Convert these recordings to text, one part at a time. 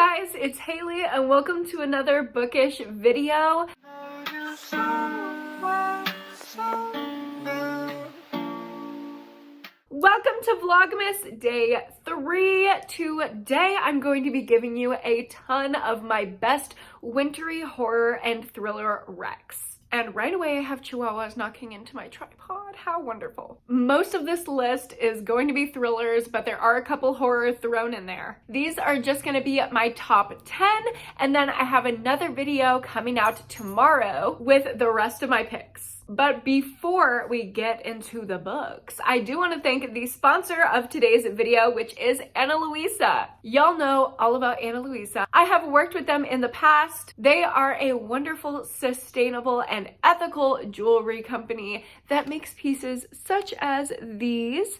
guys, it's Haley and welcome to another bookish video. Welcome to Vlogmas Day 3. Today I'm going to be giving you a ton of my best wintry horror and thriller recs. And right away I have chihuahuas knocking into my tripod. How wonderful. Most of this list is going to be thrillers, but there are a couple horror thrown in there. These are just going to be my top 10, and then I have another video coming out tomorrow with the rest of my picks. But before we get into the books, I do want to thank the sponsor of today's video, which is Ana Luisa. Y'all know all about Ana Luisa. I have worked with them in the past. They are a wonderful, sustainable, and ethical jewelry company that makes pieces such as these.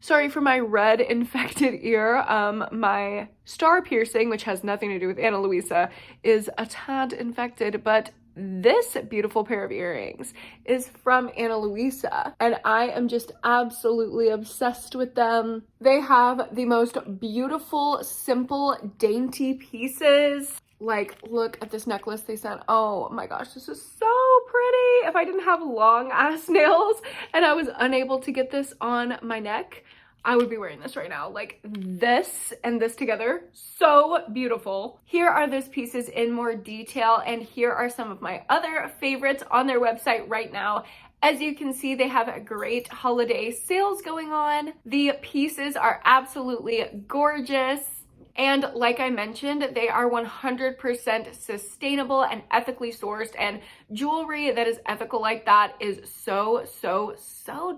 Sorry for my red infected ear. My star piercing, which has nothing to do with Ana Luisa, is a tad infected, but this beautiful pair of earrings is from Ana Luisa, and I am just absolutely obsessed with them. They have the most beautiful, simple, dainty pieces. Like, look at this necklace they sent. Oh my gosh, this is so pretty. If I didn't have long ass nails and I was unable to get this on my neck, I would be wearing this right now. Like, this and this together, so beautiful. Here are those pieces in more detail, and here are some of my other favorites on their website right now. As you can see, they have great holiday sales going on. The pieces are absolutely gorgeous. And like I mentioned, they are 100% sustainable and ethically sourced, and jewelry that is ethical like that is so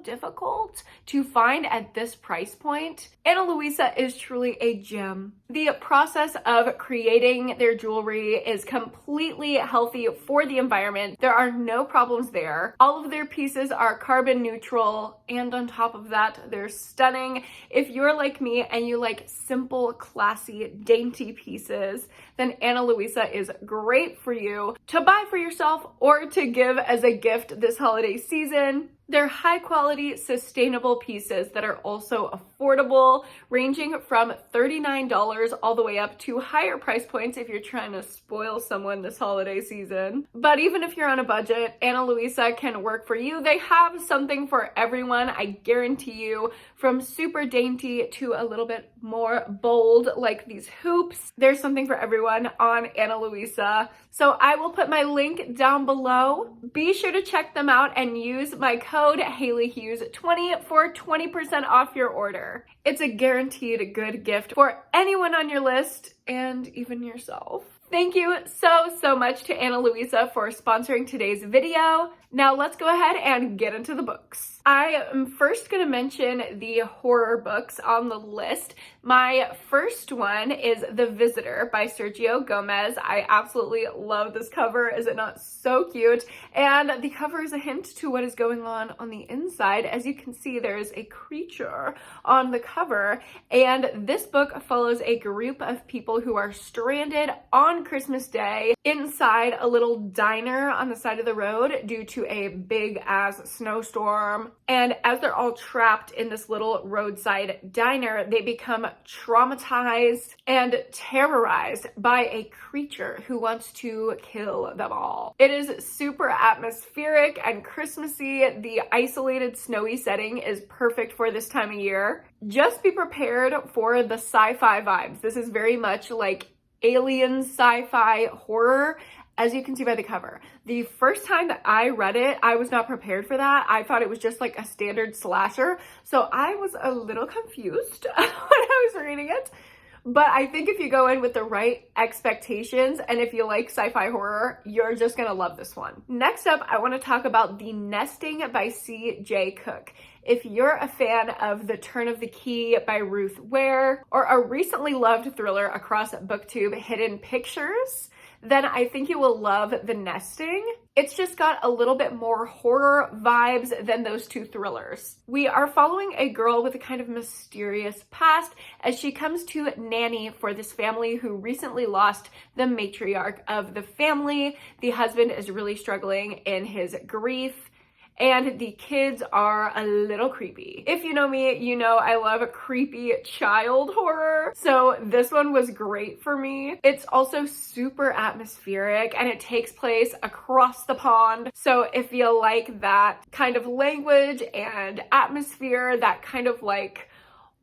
difficult to find at this price point. Ana Luisa is truly a gem. The process of creating their jewelry is completely healthy for the environment. There are no problems there. All of their pieces are carbon neutral, and on top of that, they're stunning. If you're like me and you like simple, classy, dainty pieces, then Ana Luisa is great for you to buy for yourself or to give as a gift this holiday season. They're high quality, sustainable pieces that are also affordable, ranging from $39 all the way up to higher price points if you're trying to spoil someone this holiday season. But even if you're on a budget, Ana Luisa can work for you. They have something for everyone, I guarantee you, from super dainty to a little bit more bold, like these hoops. There's something for everyone on Ana Luisa. So I will put my link down below. Be sure to check them out and use my code HaileyHughes20 for 20% off your order. It's a guaranteed good gift for anyone on your list and even yourself. Thank you so much to Ana Luisa for sponsoring today's video. Now let's go ahead and get into the books. I am first going to mention the horror books on the list. My first one is The Visitor by Sergio Gomez. I absolutely love this cover. Is it not so cute? And the cover is a hint to what is going on the inside. As you can see, there is a creature on the cover, and this book follows a group of people who are stranded on Christmas Day inside a little diner on the side of the road due to a big ass snowstorm. And as they're all trapped in this little roadside diner, they become traumatized and terrorized by a creature who wants to kill them all. It is super atmospheric and Christmassy. The isolated snowy setting is perfect for this time of year. Just be prepared for the sci-fi vibes. This is very much like alien sci-fi horror, as you can see by the cover. The first time that I read it, I was not prepared for that. I thought it was just like a standard slasher, so I was a little confused when I was reading it. But I think if you go in with the right expectations and if you like sci-fi horror, you're just gonna love this one. Next up, I want to talk about The Nesting by C.J. Cook. If you're a fan of The Turn of the Key by Ruth Ware, or a recently loved thriller across BookTube, Hidden Pictures, then I think you will love The Nesting. It's just got a little bit more horror vibes than those two thrillers. We are following a girl with a kind of mysterious past as she comes to nanny for this family who recently lost the matriarch of the family. The husband is really struggling in his grief, and the kids are a little creepy. If you know me, you know I love a creepy child horror, so this one was great for me. It's also super atmospheric and it takes place across the pond, so if you like that kind of language and atmosphere, that kind of like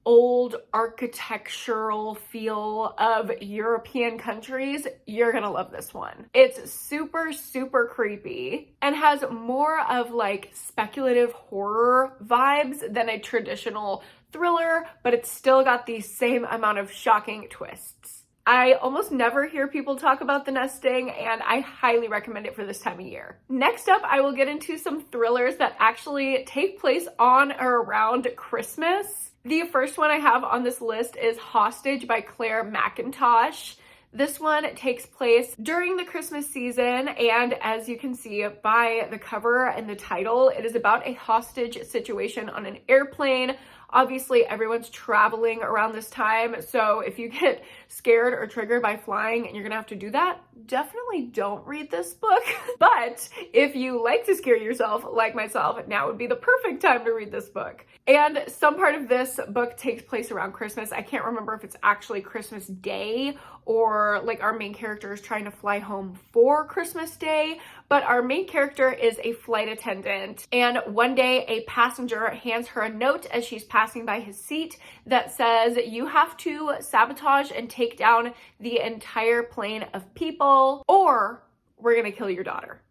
old architectural feel of European countries, you're gonna love this one. It's super, super creepy and has more of like speculative horror vibes than a traditional thriller, but it's still got the same amount of shocking twists. I almost never hear people talk about The Nesting, and I highly recommend it for this time of year. Next up, I will get into some thrillers that actually take place on or around Christmas. The first one I have on this list is Hostage by Claire McIntosh. This one takes place during the Christmas season, and as you can see by the cover and the title, it is about a hostage situation on an airplane. Obviously, everyone's traveling around this time, so if you get scared or triggered by flying and you're gonna have to do that, definitely don't read this book. But if you like to scare yourself, like myself, now would be the perfect time to read this book. And some part of this book takes place around Christmas. I can't remember if it's actually Christmas Day or like our main character is trying to fly home for Christmas Day, but our main character is a flight attendant, and one day a passenger hands her a note as she's passing by his seat that says, "You have to sabotage and take down the entire plane of people or we're gonna kill your daughter."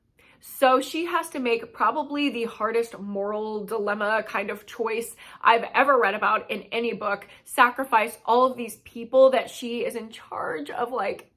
So she has to make probably the hardest moral dilemma kind of choice I've ever read about in any book. Sacrifice all of these people that she is in charge of like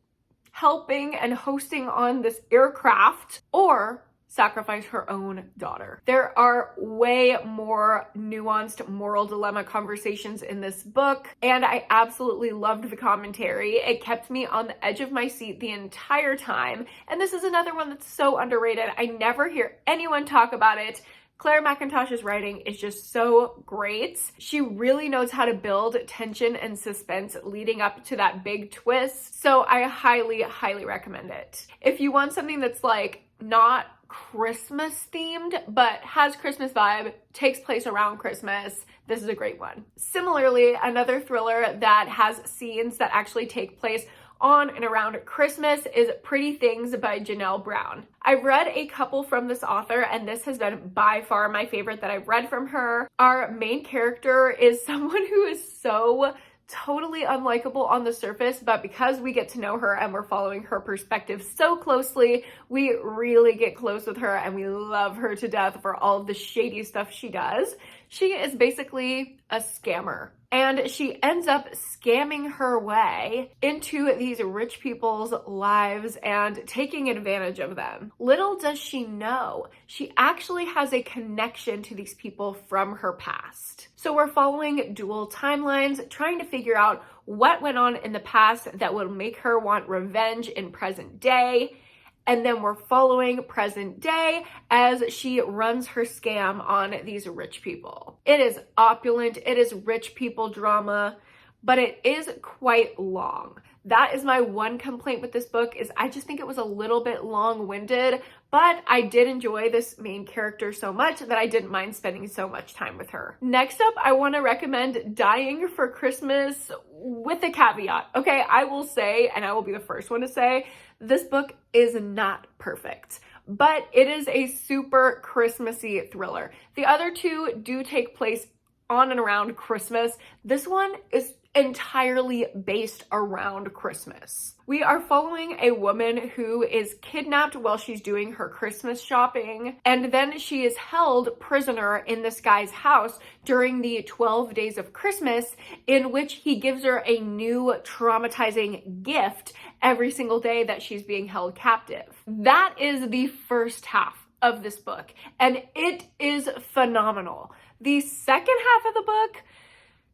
helping and hosting on this aircraft, or sacrifice her own daughter. There are way more nuanced moral dilemma conversations in this book, and I absolutely loved the commentary. It kept me on the edge of my seat the entire time, and this is another one that's so underrated. I never hear anyone talk about it. Claire McIntosh's writing is just so great. She really knows how to build tension and suspense leading up to that big twist, so I highly, highly recommend it. If you want something that's like not Christmas themed but has Christmas vibe, takes place around Christmas, this is a great one. Similarly, another thriller that has scenes that actually take place on and around Christmas is Pretty Things by Janelle Brown. I've read a couple from this author, and this has been by far my favorite that I've read from her. Our main character is someone who is so totally unlikable on the surface, but because we get to know her and we're following her perspective so closely, we really get close with her and we love her to death for all of the shady stuff she does. She is basically a scammer, and she ends up scamming her way into these rich people's lives and taking advantage of them. Little does she know, she actually has a connection to these people from her past. So we're following dual timelines, trying to figure out what went on in the past that will make her want revenge in present day. And then we're following present day as she runs her scam on these rich people. It is opulent, it is rich people drama, but it is quite long. That is my one complaint with this book, is I just think it was a little bit long-winded, but I did enjoy this main character so much that I didn't mind spending so much time with her. Next up, I want to recommend Dying for Christmas with a caveat. Okay, I will say, and I will be the first one to say, this book is not perfect, but it is a super Christmassy thriller. The other two do take place on and around Christmas. This one is entirely based around Christmas. We are following a woman who is kidnapped while she's doing her Christmas shopping, and then she is held prisoner in this guy's house during the 12 days of Christmas, in which he gives her a new traumatizing gift every single day that she's being held captive. That is the first half of this book, and it is phenomenal. The second half of the book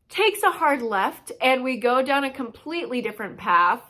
takes a hard left and we go down a completely different path.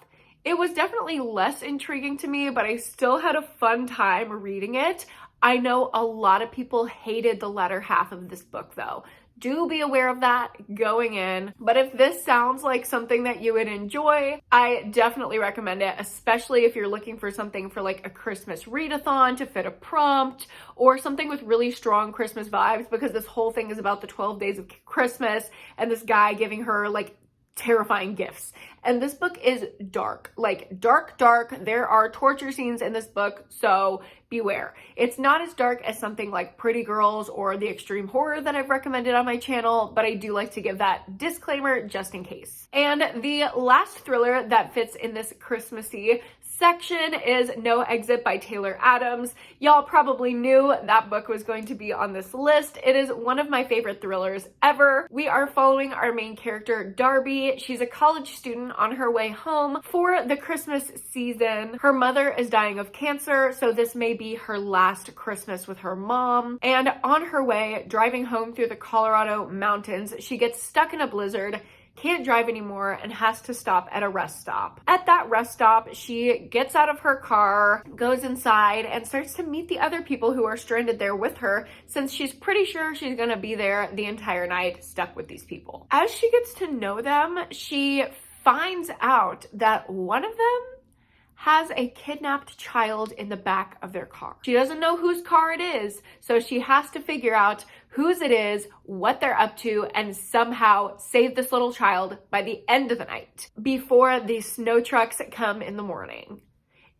It was definitely less intriguing to me, but I still had a fun time reading it. I know a lot of people hated the latter half of this book though. Do be aware of that going in. But if this sounds like something that you would enjoy, I definitely recommend it, especially if you're looking for something for like a Christmas readathon to fit a prompt, or something with really strong Christmas vibes, because this whole thing is about the 12 days of Christmas and this guy giving her like terrifying gifts. And this book is dark, like dark. There are torture scenes in this book, so beware. It's not as dark as something like Pretty Girls or the extreme horror that I've recommended on my channel, but I do like to give that disclaimer just in case. And the last thriller that fits in this Christmassy section is No Exit by Taylor Adams. Y'all probably knew that book was going to be on this list. It is one of my favorite thrillers ever. We are following our main character, Darby. She's a college student on her way home for the Christmas season. Her mother is dying of cancer, so this may be her last Christmas with her mom. And on her way, driving home through the Colorado mountains, she gets stuck in a blizzard, can't drive anymore, and has to stop at a rest stop. At that rest stop, she gets out of her car, goes inside, and starts to meet the other people who are stranded there with her, since she's pretty sure she's gonna be there the entire night stuck with these people. As she gets to know them, she finds out that one of them has a kidnapped child in the back of their car. She doesn't know whose car it is, so she has to figure out whose it is, what they're up to, and somehow save this little child by the end of the night before the snow trucks come in the morning.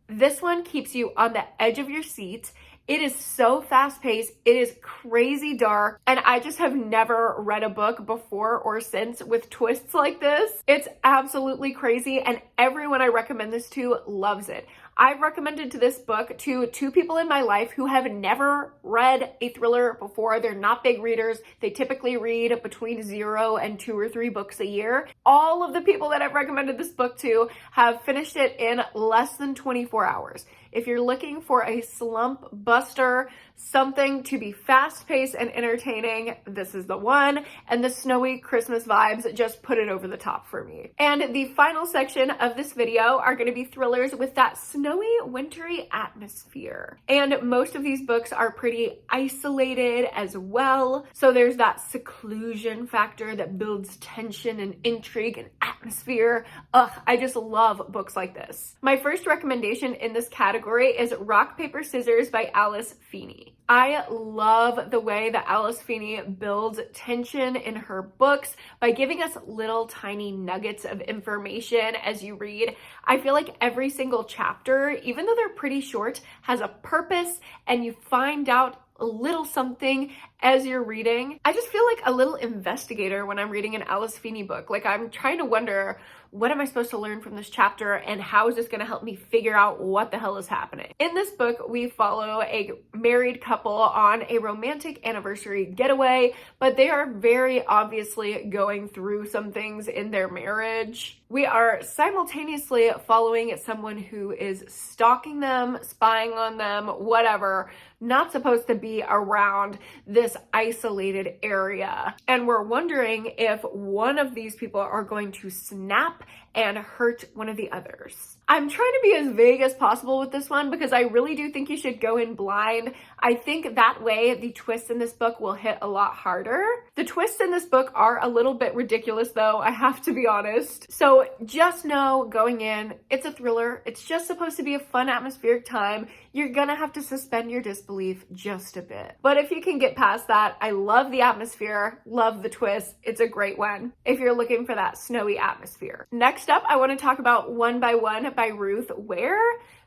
This one keeps you on the edge of your seat. It is so fast-paced, it is crazy dark, and I just have never read a book before or since with twists like this. It's absolutely crazy, and everyone I recommend this to loves it. I've recommended this book to 2 people in my life who have never read a thriller before. They're not big readers. They typically read between 0 and 2 or 3 books a year. All of the people that I've recommended this book to have finished it in less than 24 hours. If you're looking for a slump buster, something to be fast-paced and entertaining, this is the one. And the snowy Christmas vibes just put it over the top for me. And the final section of this video are going to be thrillers with that snowy, wintry atmosphere. And most of these books are pretty isolated as well. So there's that seclusion factor that builds tension and intrigue and atmosphere. Ugh, I just love books like this. My first recommendation in this category is Rock, Paper, Scissors by Alice Feeney. I love the way that Alice Feeney builds tension in her books by giving us little tiny nuggets of information as you read. I feel like every single chapter, even though they're pretty short, has a purpose, and you find out a little something as you're reading. I just feel like a little investigator when I'm reading an Alice Feeney book. Like, I'm trying to wonder, what am I supposed to learn from this chapter, and how is this going to help me figure out what the hell is happening? In this book, we follow a married couple on a romantic anniversary getaway, but they are very obviously going through some things in their marriage. We are simultaneously following someone who is stalking them, spying on them, whatever, not supposed to be around this isolated area. And we're wondering if one of these people are going to snap and hurt one of the others. I'm trying to be as vague as possible with this one because I really do think you should go in blind. I think that way the twists in this book will hit a lot harder. The twists in this book are a little bit ridiculous though, I have to be honest. So just know going in, it's a thriller. It's just supposed to be a fun atmospheric time. You're gonna have to suspend your disbelief just a bit. But if you can get past that, I love the atmosphere, love the twist. It's a great one if you're looking for that snowy atmosphere. Next up, I want to talk about One by One by Ruth Ware.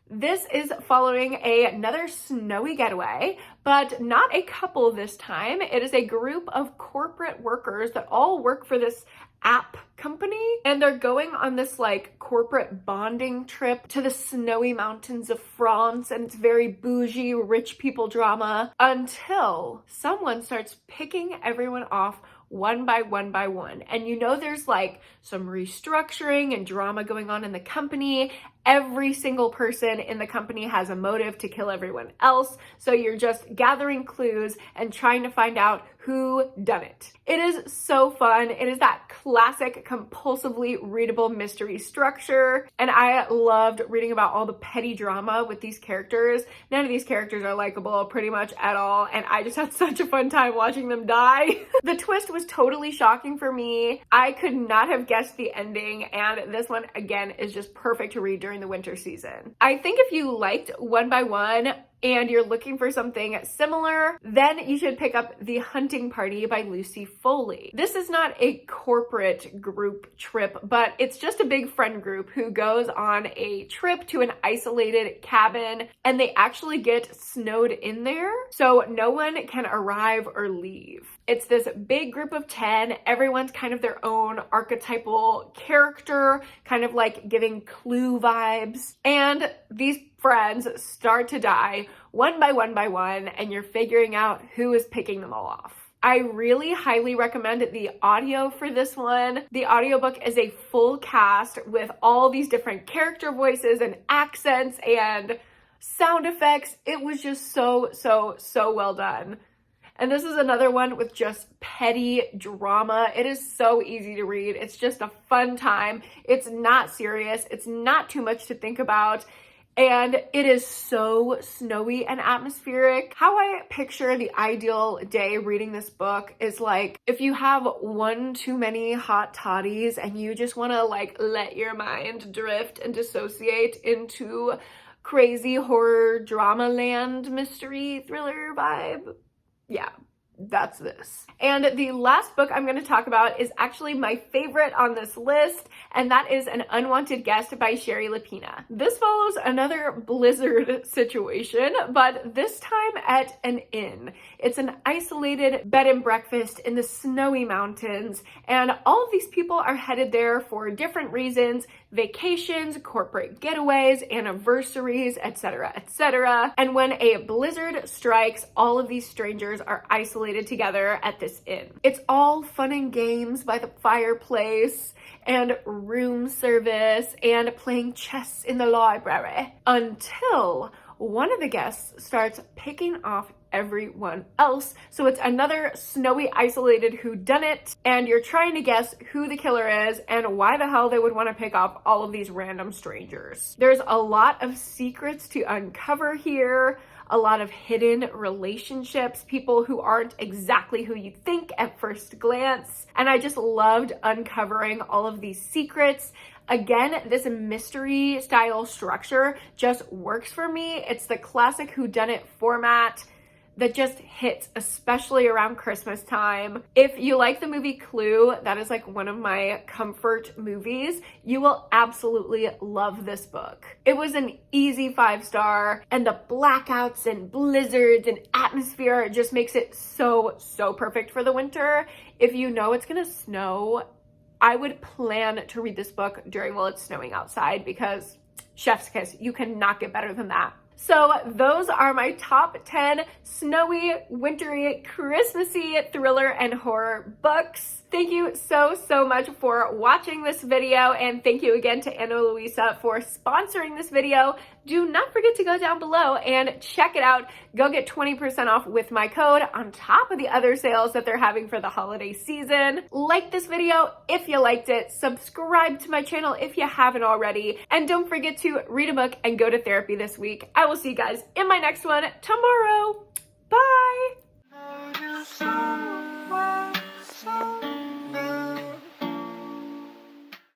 This is following another snowy getaway, but not a couple this time. It is a group of corporate workers that all work for this app company, and they're going on this like corporate bonding trip to the snowy mountains of France, and it's very bougie rich people drama until someone starts picking everyone off one by one. And you know there's like some restructuring and drama going on in the company. Every single person in the company has a motive to kill everyone else. So you're just gathering clues and trying to find out Who Done It. It is so fun. It is that classic compulsively readable mystery structure, and I loved reading about all the petty drama with these characters. None of these characters are likable pretty much at all, and I just had such a fun time watching them die. The twist was totally shocking for me. I could not have guessed the ending, and this one again is just perfect to read during the winter season. I think if you liked One by One and you're looking for something similar, then you should pick up The Hunting Party by Lucy Foley. This is not a corporate group trip, but it's just a big friend group who goes on a trip to an isolated cabin, and they actually get snowed in there, so no one can arrive or leave. It's this big group of 10. Everyone's kind of their own archetypal character, kind of like giving Clue vibes. And these friends start to die one by one, and you're figuring out who is picking them all off. I really highly recommend the audio for this one. The audiobook is a full cast with all these different character voices and accents and sound effects. It was just so well done. And this is another one with just petty drama. It is so easy to read. It's just a fun time. It's not serious. It's not too much to think about. And it is so snowy and atmospheric. How I picture the ideal day reading this book is like if you have one too many hot toddies and you just want to like let your mind drift and dissociate into crazy horror drama land mystery thriller vibe. Yeah, that's this. And the last book I'm going to talk about is actually my favorite on this list, and that is An Unwanted Guest by Sherry Lapina. This follows another blizzard situation, but this time at an inn. It's an isolated bed and breakfast in the snowy mountains, and all of these people are headed there for different reasons: vacations, corporate getaways, anniversaries, etc., etc. And when a blizzard strikes, all of these strangers are isolated together at this inn. It's all fun and games by the fireplace and room service and playing chess in the library until one of the guests starts picking off everyone else. So it's another snowy, isolated whodunit, and you're trying to guess who the killer is and why the hell they would want to pick off all of these random strangers. There's a lot of secrets to uncover here, a lot of hidden relationships, people who aren't exactly who you think at first glance, and I just loved uncovering all of these secrets. Again, this mystery style structure just works for me. It's the classic whodunit format that just hits, especially around Christmas time. If you like the movie Clue, that is like one of my comfort movies, you will absolutely love this book. It was an easy 5-star, and the blackouts and blizzards and atmosphere just makes it so perfect for the winter. If you know it's gonna snow, I would plan to read this book during while it's snowing outside, because chef's kiss, you cannot get better than that. So those are my top 10 snowy, wintry, Christmassy thriller and horror books. Thank you so much for watching this video, and thank you again to Ana Luisa for sponsoring this video. Do not forget to go down below and check it out. Go get 20% off with my code on top of the other sales that they're having for the holiday season. Like this video if you liked it, subscribe to my channel if you haven't already, and don't forget to read a book and go to therapy this week. I will see you guys in my next one tomorrow.